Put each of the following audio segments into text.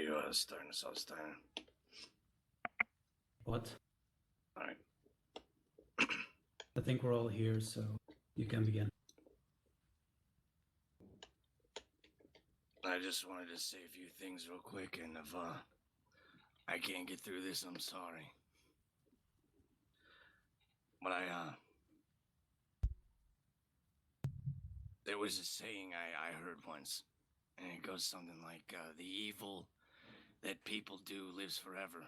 you starting us off, Steiner? What? Alright. I think we're all here, so you can begin. I just wanted to say a few things real quick, and if I can't get through this, I'm sorry. But there was a saying I heard once, and it goes something like, the evil that people do lives forever,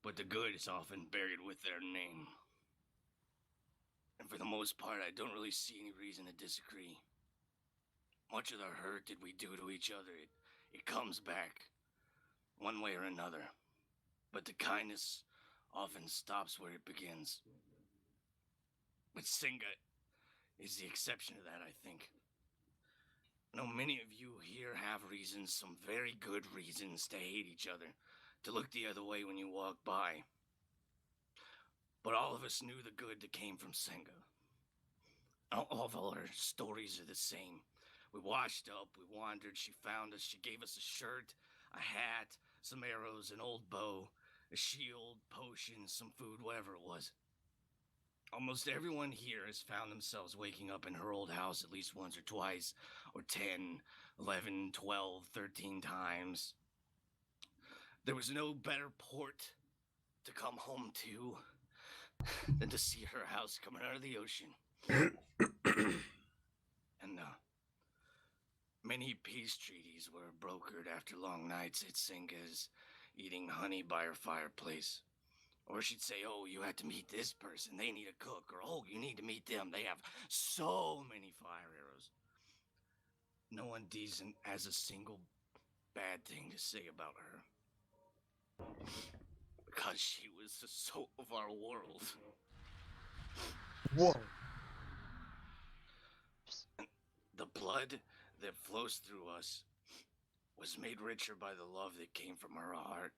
but the good is often buried with their name. And for the most part, I don't really see any reason to disagree. Much of the hurt that we do to each other, it comes back, one way or another. But the kindness often stops where it begins. But Senga is the exception to that, I think. I know many of you here have reasons, some very good reasons, to hate each other, to look the other way when you walk by. But all of us knew the good that came from Senga. All of our stories are the same. We washed up, we wandered, she found us, she gave us a shirt, a hat, some arrows, an old bow, a shield, potions, some food, whatever it was. Almost everyone here has found themselves waking up in her old house at least once or twice, or 10, 11, 12, 13 times. There was no better port to come home to than to see her house coming out of the ocean. And many peace treaties were brokered after long nights at Senga's, eating honey by her fireplace. Or she'd say, oh, you had to meet this person, they need a cook. Or, oh, you need to meet them, they have so many fire arrows. No one decent has a single bad thing to say about her. Because she was the soul of our world. Whoa. The blood that flows through us was made richer by the love that came from her heart.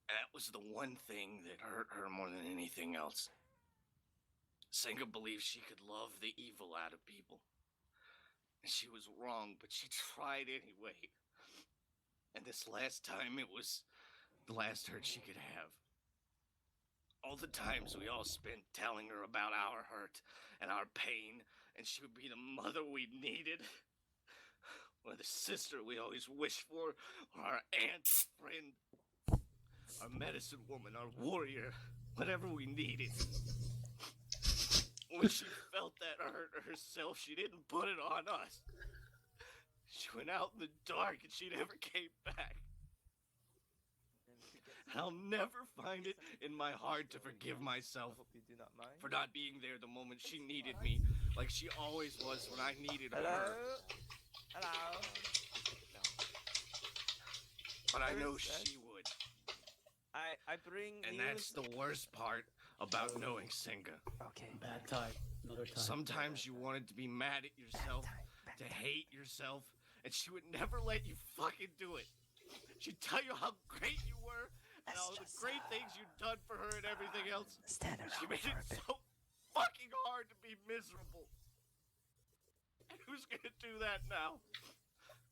That was the one thing that hurt her more than anything else. Senga believed she could love the evil out of people. And she was wrong, but she tried anyway. And this last time, it was the last hurt she could have. All the times we all spent telling her about our hurt and our pain, and she would be the mother we needed, or the sister we always wished for, or our aunt, our friend, our medicine woman, our warrior, whatever we needed. When she felt that hurt herself, she didn't put it on us. She went out in the dark and she never came back. I'll never find it in my heart to forgive myself for not being there the moment she needed me, like she always was when I needed her. Hello. But I know she would. I bring And news. that's the worst part about knowing Senga. Okay. Bad time. Another time. Sometimes you wanted to be mad at yourself, to hate yourself, and she would never let you fucking do it. She'd tell you how great you were, and all the great things you'd done for her and everything else. She made it so fucking hard to be miserable. And who's gonna do that now?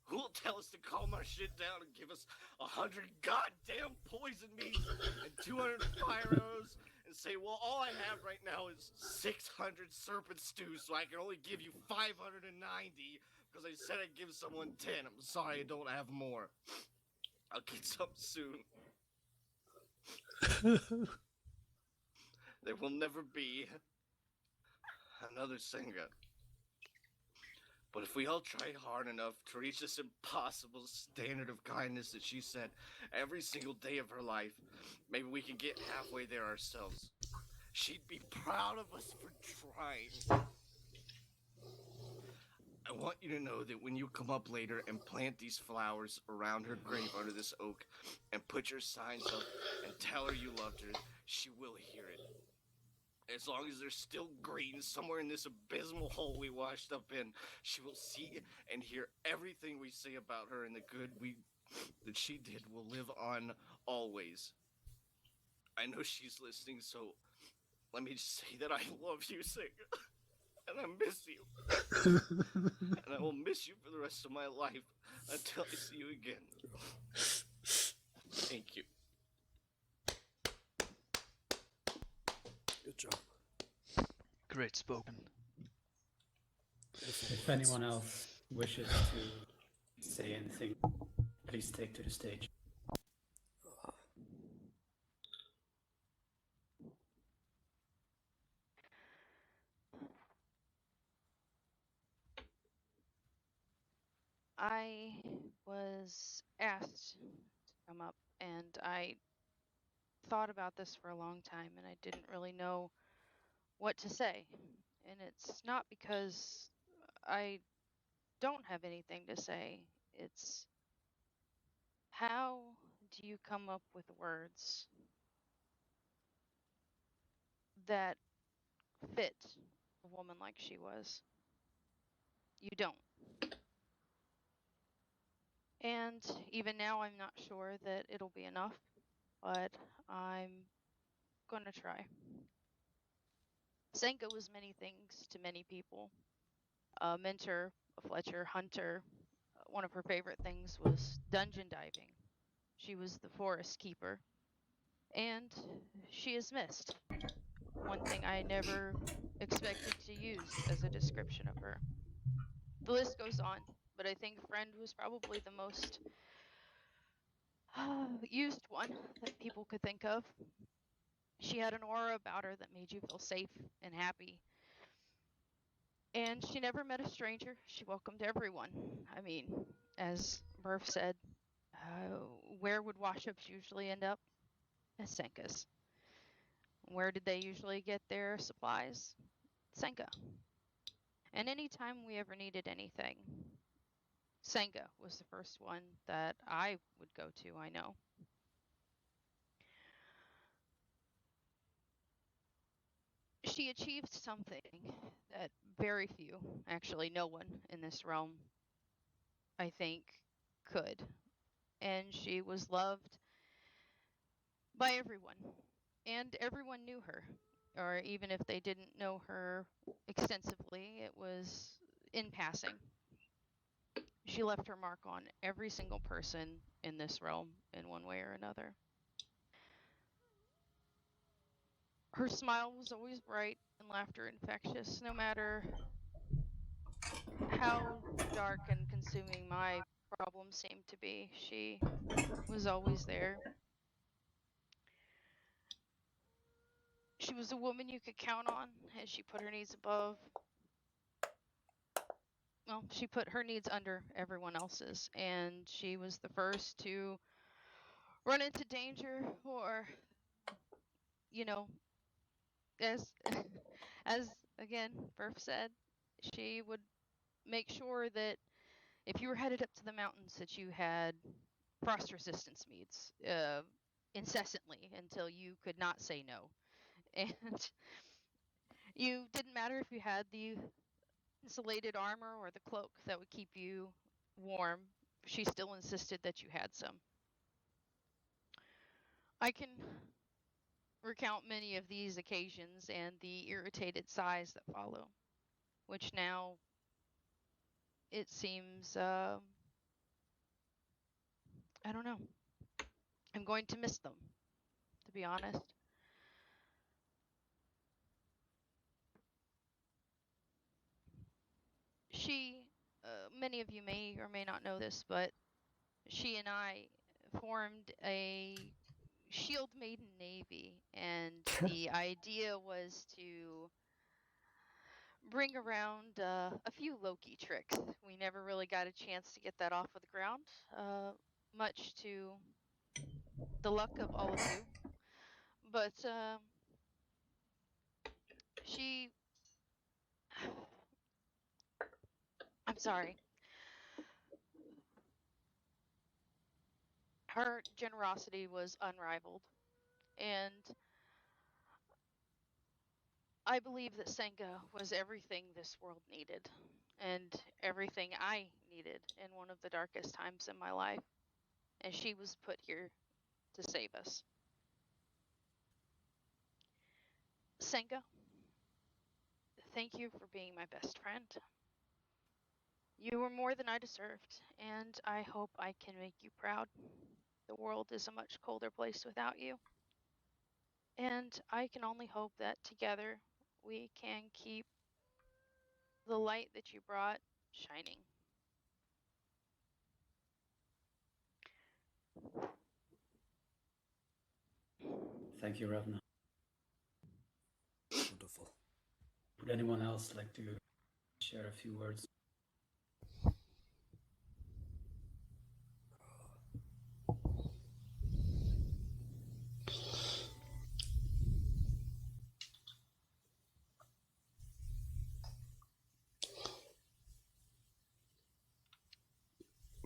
Who'll tell us to calm our shit down and give us 100 goddamn poison meats and 200 fire arrows and say, well, all I have right now is 600 serpent stews, so I can only give you 590 because I said I'd give someone 10. I'm sorry I don't have more. I'll get some soon. There will never be another Senga. But if we all try hard enough to reach this impossible standard of kindness that she set every single day of her life, maybe we can get halfway there ourselves. She'd be proud of us for trying. I want you to know that when you come up later and plant these flowers around her grave under this oak and put your signs up and tell her you loved her, she will hear it. As long as they're still green somewhere in this abysmal hole we washed up in, she will see and hear everything we say about her, and the good that she did will live on always. I know she's listening, so let me just say that I love you, Senga. And I miss you. And I will miss you for the rest of my life until I see you again. Thank you. Good job. Great spoken. If anyone else wishes to say anything, please take to the stage. I was asked to come up, and I thought about this for a long time, and I didn't really know what to say. And it's not because I don't have anything to say, it's how do you come up with words that fit a woman like she was? You don't. And even now, I'm not sure that it'll be enough, but I'm gonna try. Senga was many things to many people. A mentor, a Fletcher hunter. One of her favorite things was dungeon diving. She was the forest keeper. And she is missed. One thing I never expected to use as a description of her. The list goes on, but I think friend was probably the most used one that people could think of. She had an aura about her that made you feel safe and happy. And she never met a stranger. She welcomed everyone. I mean, as Murph said, where would wash-ups usually end up? At Senka's. Where did they usually get their supplies? Senka. And anytime we ever needed anything, Senga was the first one that I would go to, I know. She achieved something that very few, actually no one in this realm, I think, could. And she was loved by everyone. And everyone knew her. Or even if they didn't know her extensively, it was in passing. She left her mark on every single person in this realm in one way or another. Her smile was always bright and laughter infectious, no matter how dark and consuming my problems seemed to be. She was always there. She was a woman you could count on, and she put her needs above. Well, she put her needs under everyone else's, and she was the first to run into danger, or, you know, as as again Burf said, she would make sure that if you were headed up to the mountains that you had frost resistance meats incessantly until you could not say no. And you didn't matter if you had the insulated armor or the cloak that would keep you warm, she still insisted that you had some. I can recount many of these occasions and the irritated sighs that follow, which now it seems, I don't know. I'm going to miss them, to be honest. She, many of you may or may not know this, but she and I formed a Shield Maiden Navy, and the idea was to bring around a few Loki tricks. We never really got a chance to get that off of the ground, much to the luck of all of you. But she, I'm sorry, her generosity was unrivaled, and I believe that Senga was everything this world needed, and everything I needed in one of the darkest times in my life. And she was put here to save us. Senga, thank you for being my best friend. You were more than I deserved, and I hope I can make you proud. The world is a much colder place without you. And I can only hope that together we can keep the light that you brought shining. Thank you, Ravna. Wonderful. Would anyone else like to share a few words?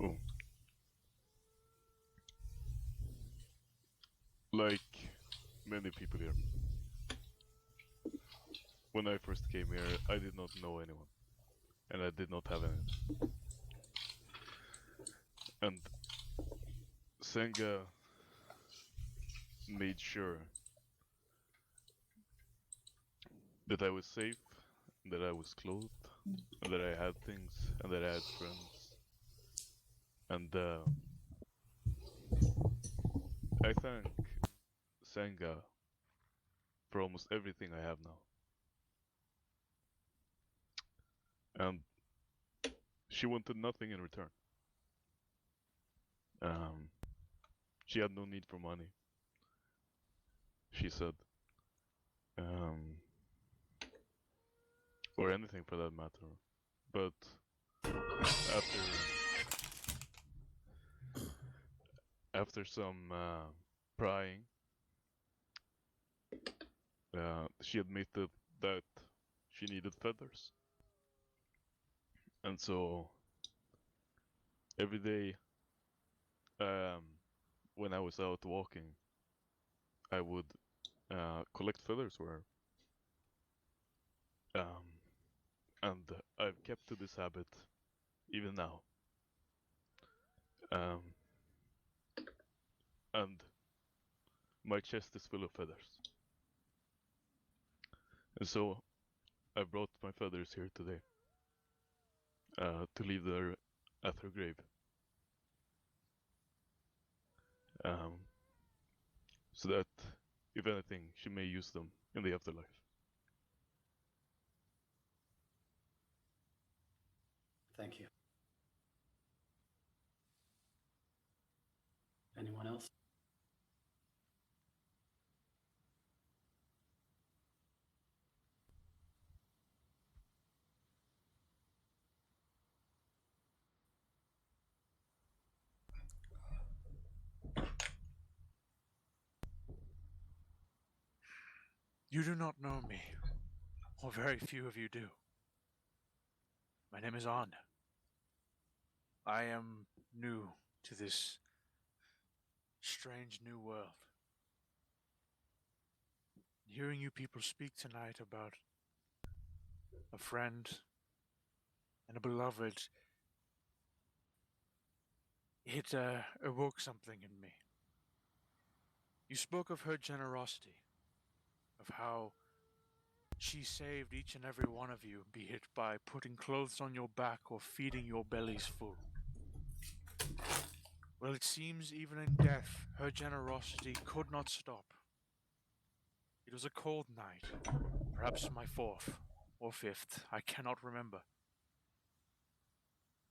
Oh. Like many people here. When I first came here, I did not know anyone. And I did not have anything. And Senga made sure that I was safe, that I was clothed, and that I had things, and that I had friends. And I thank Senga for almost everything I have now. And she wanted nothing in return. She had no need for money, she said. Or anything for that matter. But after some prying, she admitted that she needed feathers. And so every day when I was out walking, I would collect feathers for her. And I've kept to this habit even now. And my chest is full of feathers. And so I brought my feathers here today to leave there at her grave. So that, if anything, she may use them in the afterlife. Thank you. Anyone else? You do not know me, or very few of you do. My name is On. I am new to this strange new world. Hearing you people speak tonight about a friend and a beloved, it awoke something in me. You spoke of her generosity, of how she saved each and every one of you, be it by putting clothes on your back or feeding your bellies full. Well, it seems even in death, her generosity could not stop. It was a cold night, perhaps my 4th or 5th, I cannot remember.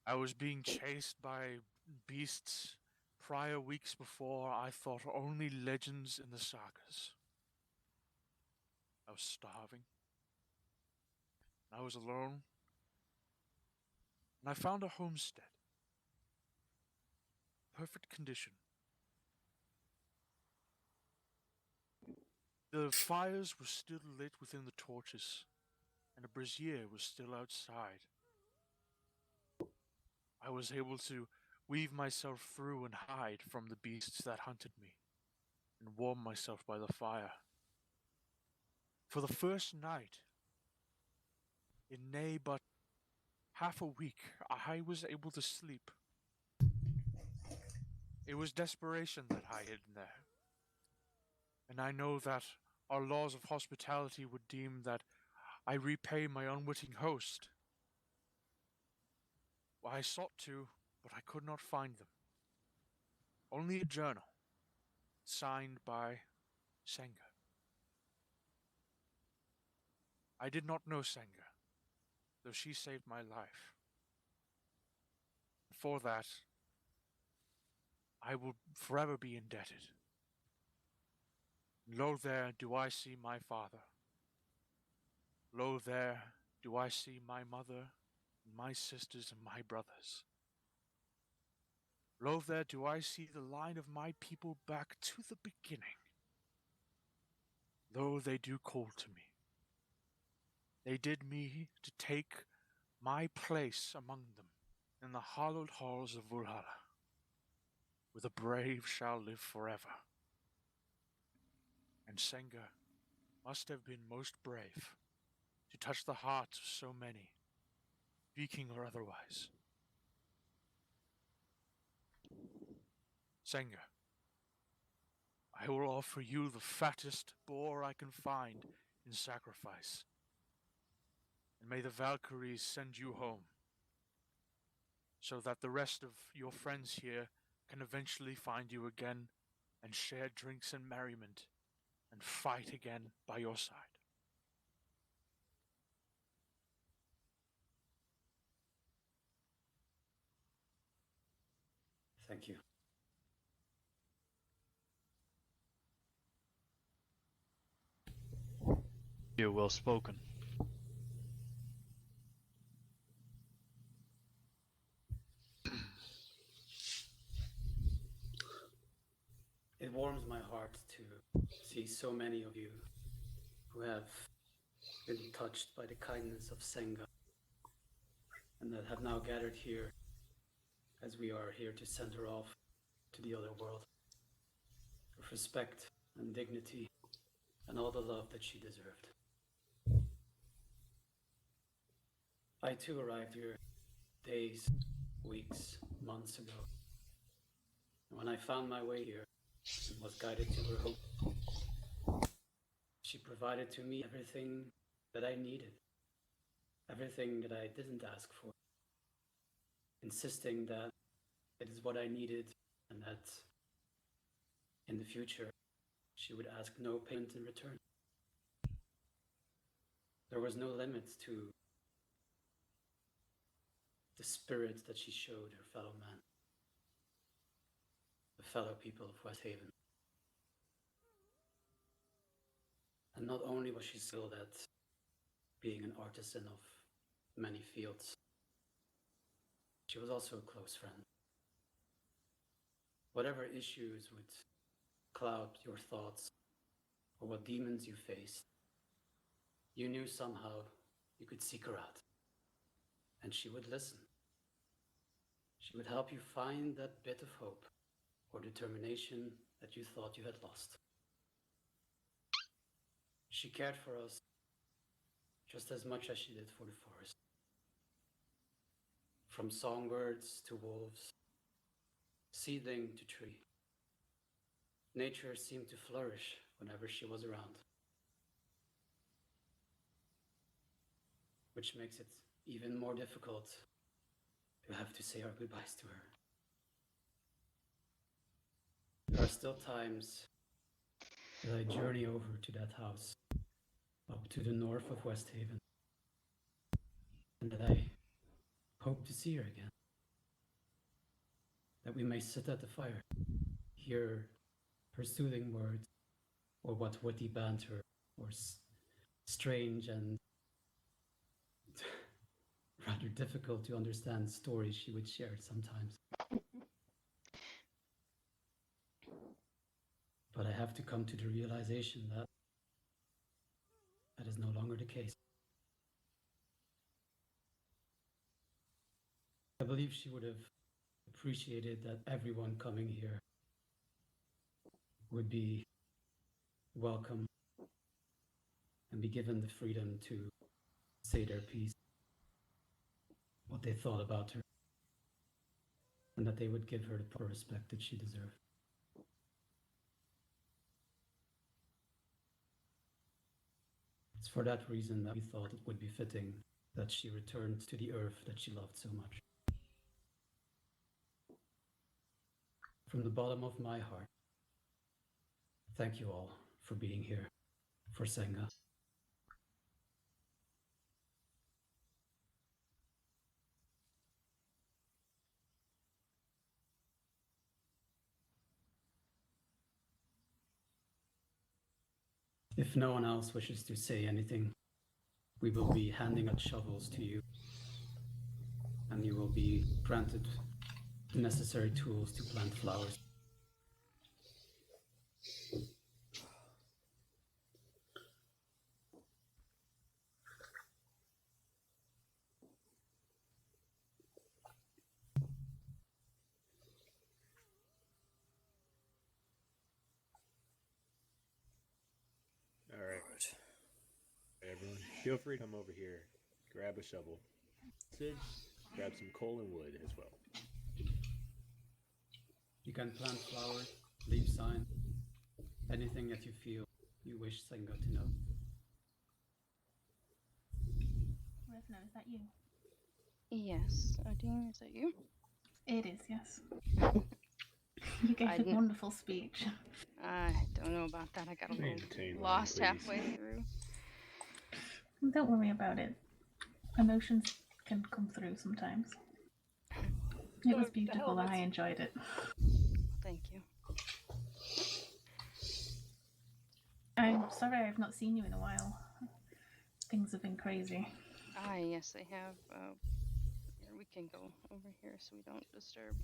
I was being chased by beasts. Prior weeks before, I thought only legends in the sagas. I was starving. I was alone. And I found a homestead. Perfect condition. The fires were still lit within the torches, and a brazier was still outside. I was able to weave myself through and hide from the beasts that hunted me, and warm myself by the fire. For the first night, in nay but half a week, I was able to sleep. It was desperation that I hid in there. And I know that our laws of hospitality would deem that I repay my unwitting host. Well, I sought to, but I could not find them. Only a journal, signed by Senga. I did not know Senga, though she saved my life. For that, I will forever be indebted. Lo, there do I see my father. Lo, there do I see my mother, my sisters, and my brothers. Lo, there do I see the line of my people back to the beginning. Lo, they do call to me. They did me to take my place among them in the hallowed halls of Valhalla, where the brave shall live forever. And Senga must have been most brave to touch the hearts of so many, Viking or otherwise. Senga, I will offer you the fattest boar I can find in sacrifice. And may the Valkyries send you home, so that the rest of your friends here can eventually find you again and share drinks and merriment and fight again by your side. Thank you. You're well spoken. It warms my heart to see so many of you who have been touched by the kindness of Senga and that have now gathered here as we are here to send her off to the other world with respect and dignity and all the love that she deserved. I too arrived here days, weeks, months ago. And when I found my way here and was guided to her home, she provided to me everything that I needed, everything that I didn't ask for, insisting that it is what I needed and that in the future she would ask no payment in return. There was no limit to the spirit that she showed her fellow man, the fellow people of West Haven. And not only was she skilled at being an artisan of many fields, she was also a close friend. Whatever issues would cloud your thoughts or what demons you faced, you knew somehow you could seek her out. And she would listen. She would help you find that bit of hope or determination that you thought you had lost. She cared for us just as much as she did for the forest. From songbirds to wolves, seedling to tree, nature seemed to flourish whenever she was around. Which makes it even more difficult to have to say our goodbyes to her. There are still times that I journey over to that house, up to the north of West Haven, and that I hope to see her again. That we may sit at the fire, hear her soothing words, or what witty banter, or strange and rather difficult to understand stories she would share sometimes. But I have to come to the realization that that is no longer the case. I believe she would have appreciated that everyone coming here would be welcome and be given the freedom to say their piece, what they thought about her, and that they would give her the proper respect that she deserved. It's It's for that reason that we thought it would be fitting that she returned to the earth that she loved so much. From the bottom of my heart, thank you all for being here, for Senga. If no one else wishes to say anything, we will be handing out shovels to you, and you will be granted the necessary tools to plant flowers. All right. Everyone, feel free to come over here, grab a shovel. Sid, grab some coal and wood as well. You can plant flowers, leave sign, anything that you feel you wish Senga to know. Revno, is that you? Yes, Odin, is that you? It is, yes. You gave a wonderful speech. I don't know about that. I got a little Maintain lost line, please. halfway through. Don't worry about it. Emotions can come through sometimes. It was beautiful and I enjoyed it. Thank you. I'm sorry I've not seen you in a while. Things have been crazy. Ah, yes, they have. Here, we can go over here so we don't disturb.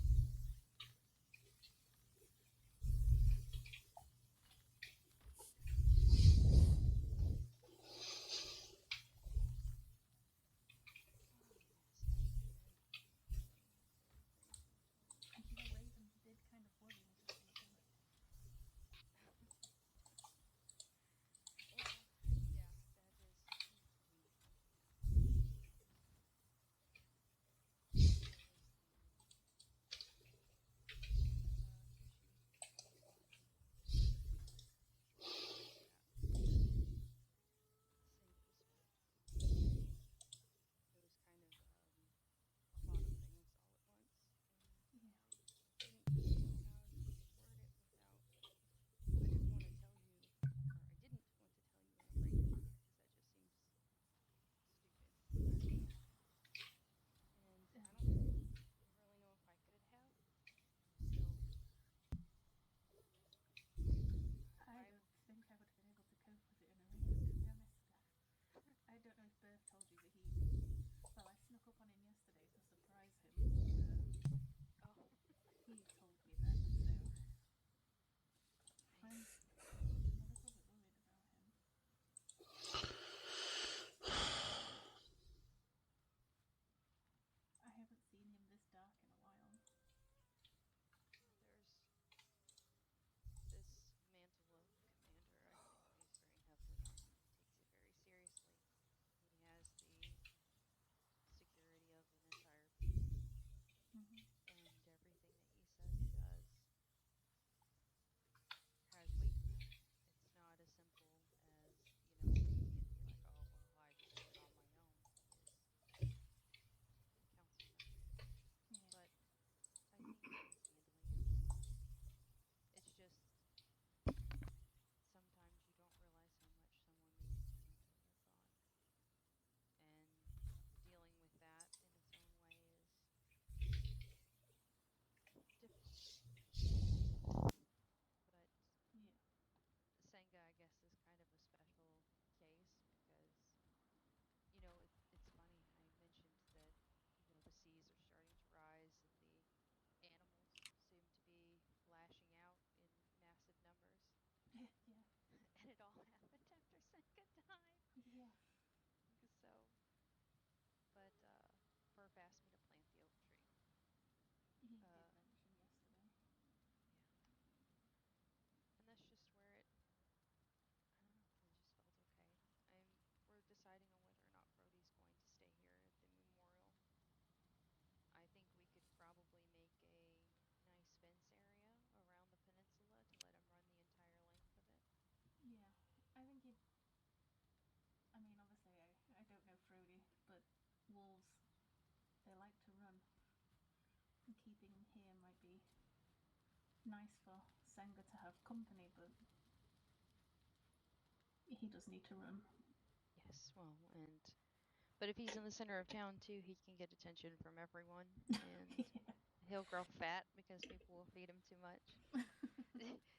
nice for Senga to have company, but he does need to run. Yes, well, but if he's in the center of town too, he can get attention from everyone, and Yeah. he'll grow fat because people will feed him too much.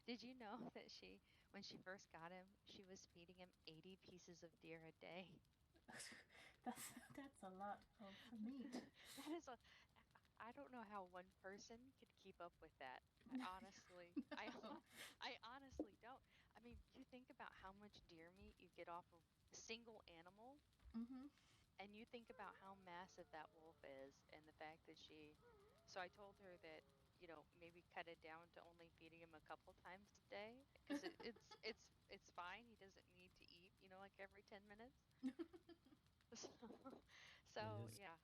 Did you know that when she first got him, she was feeding him 80 pieces of deer a day? That's a lot of meat. That is I don't know how one person could keep up with that. Honestly, No. I honestly don't. I mean, you think about how much deer meat you get off of a single animal, Mm-hmm. and you think about how massive that wolf is, and the fact that so I told her that, maybe cut it down to only feeding him a couple times a day, because it's fine. He doesn't need to eat, like every 10 minutes. So Yes. yeah,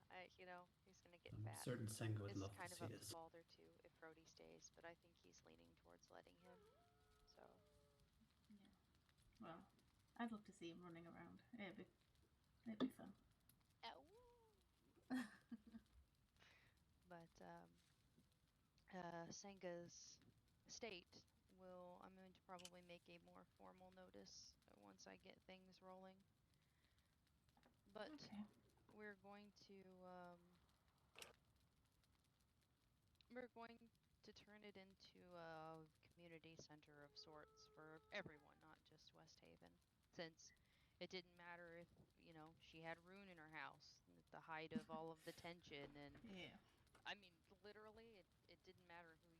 he's gonna get I'm fat. certain Senga would It's love to kind of see up to this. Balder too if Brody stays, but I think he's leaning towards letting him. So Yeah. Well, I'd love to see him running around. It'd be fun. but Senga's state I'm going to probably make a more formal notice once I get things rolling. But Okay. we're going to turn it into a community center of sorts for everyone, not just West Haven, since it didn't matter if, she had Rune in her house at the height of all of the tension, and Yeah. I mean, literally, it didn't matter who